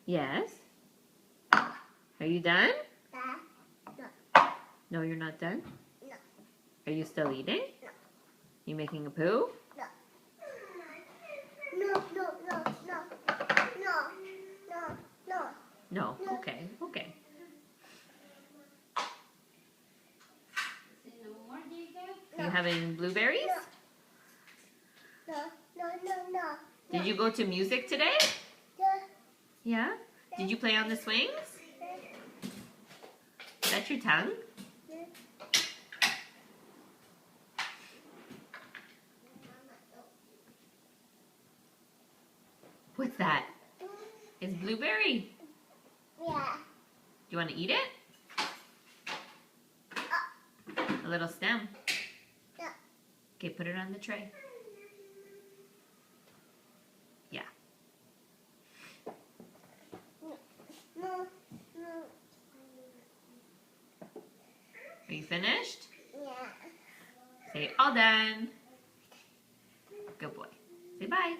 Yes. Are you done? No. No, you're not done? No. Are you still eating? No. You making a poo? No. No, no, no, no. No. No, no. No. No. Okay, okay. Are you having blueberries? No. No, no, no. Did you go to music today? No. Yeah? Did you play on the swings? Is that your tongue? What's that? It's blueberry. Yeah. Do you want to eat it? A little stem. No. Okay, put it on the tray. Yeah. No. No. Are you finished? Yeah. Say all done. Good boy. Say bye.